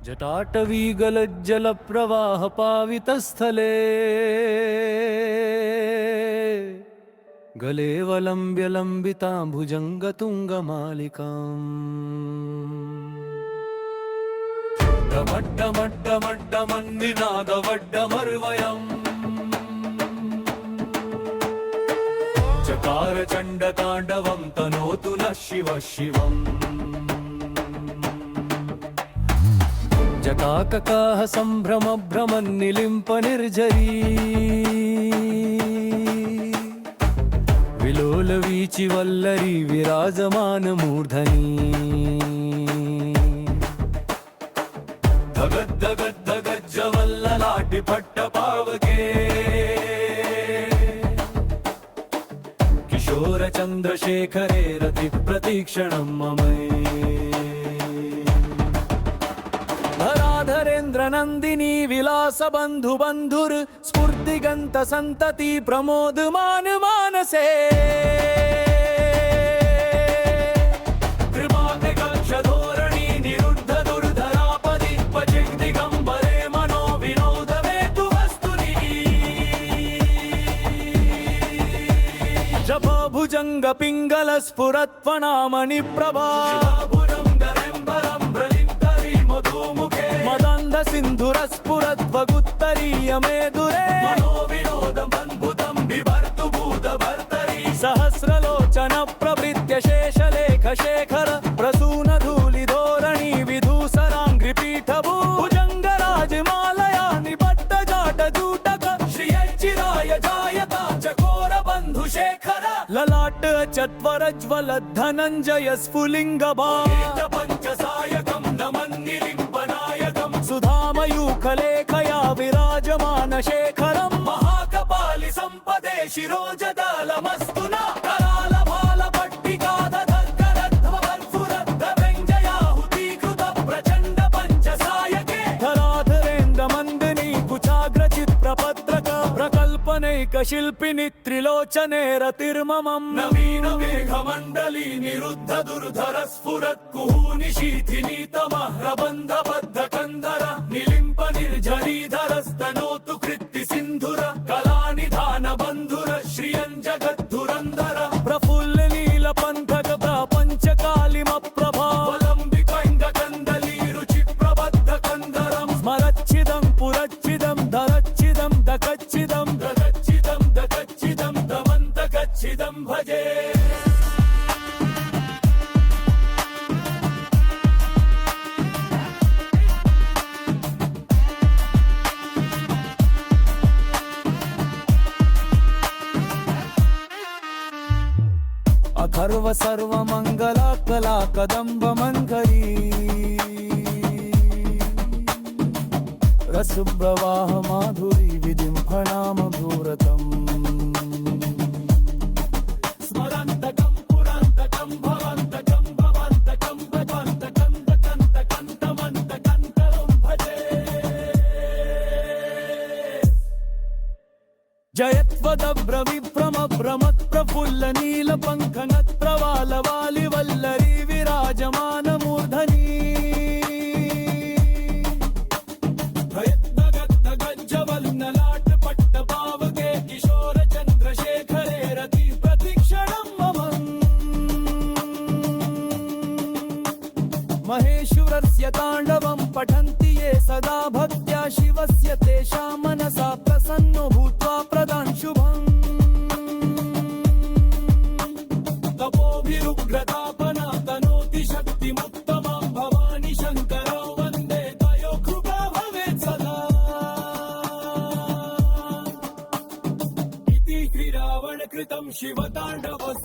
जटाटवीगलज्जलप्रवाहपावितस्थले गलेवलम्ब्य लम्बिताम्बुजङ्गतुङ्गमालिकाम् डमड्डमड्डमड्डमन्निनादवड्डमर्वयम् चकार चण्डताण्डवं तनोतु नः शिवः शिवम् जटाककाः सम्भ्रमभ्रमन्निलिम्पनिर्झरी विलोलवीचिवल्लरी विराजमानमूर्धनी धगद्धगद्धगज्जवल्ललाटिपट्टपावके किशोरचन्द्रशेखरे रतिप्रतीक्षणं ममये धराधरेन्द्रनन्दिनी विलासबन्धुबन्धुर् स्फूर्तिगन्त सन्तति प्रमोदमान मानसे त्रिमातिकक्षधोरणी निरुद्ध दुर्धरापदि क्वचिद्दिगम्बरे मनो विनोदवेतु वस्तुनि जपभुजङ्ग पिङ्गल स्फुरत्वनामणि प्रभा मदन्ध सिन्धुरस्फुरद्वगुत्तरीयमेदुरे मनोविनोदमद्भुतं बिभर्तु भूतभर्तरि सहस्रलोचन प्रवृत्य शेषलेख शेखर प्रसूनधूलिधोरणि विधूसराङ्घ्रिपीठभू भुजङ्गराजमालया निबद्धजाटजूटक श्रियच्चिराय जायता चकोरबन्धुशेखर ललाट चत्वरज्वल धनञ्जय स्फुलिङ्गभाज पञ्चसायकं नमन्निलिम्पनायकं सुधामयूखलेखया विराजमान शेखरं महाकपालि सम्पदे शिरोजदलमस्तु न करालभालपट्टिकादधर्गरध्वबर्फुरद्धव्यञ्जयाहुतीकृत प्रचण्ड पञ्चसायके धराधरेन्द्रमन्दिनी कुचाग्रचित्रपत्रक प्रकल्पनैकशिल्पिनि त्रिलोचने रतिर्ममम् नवीन मेघमण्डली निरुद्ध दुर्धर स्फुरत् कुहूनि शीथिनि तमह्रबन्धबद्ध कन्धर निलिम्प निर्झरीधरस्तनोतु कृत्ति सिन्धुर कलानिधान बन्धुर श्रियं जगद्धुरन्धर प्रफुल्ल नीलपन्थक प्रपञ्चकालिम प्रभावलम्बिकैन्दकन्दली रुचि प्रबद्ध कन्धरं स्मरच्छिदं पुरच्छिदं धरच्छिदं दकच्छिदं ददच्छिदं दकच्छिदं दमन्तकच्छिदं भजे अथर्व सर्वमङ्गला कला कदम्बमन्करी रसप्रवाह माधुरी विजिह्वणामघोरतम् स्मरन्तकं पुरन्तकं भवन्तकं भवन्तकं भवन्तकन्तकन्तकन्तमन्तकन्तरं भजे जयत्वदभ्रविभ्रमभ्रमत् प्रफुल्ल नीलपङ्खनत् प्रवालवालि वल्लरी विराजमान मूर्धनी भयद्भगद्भगज्जवल्ललाट पट्टपावके किशोर चन्द्रशेखरे रति प्रतीक्षणं ममम् महेश्वरस्य ताण्डवं पठन्ति ये सदा भक्त्या शिवस्य तेषां मनसा प्रसन्नो भूत्वा प्रदान् शुभम् तपोभिरुग्रतापना तनोति शक्तिमुत्तमां भवानी शङ्करो वन्दे तयो कृपा भवेत् सदा इति श्रीरावणकृतं शिवताण्डवस्य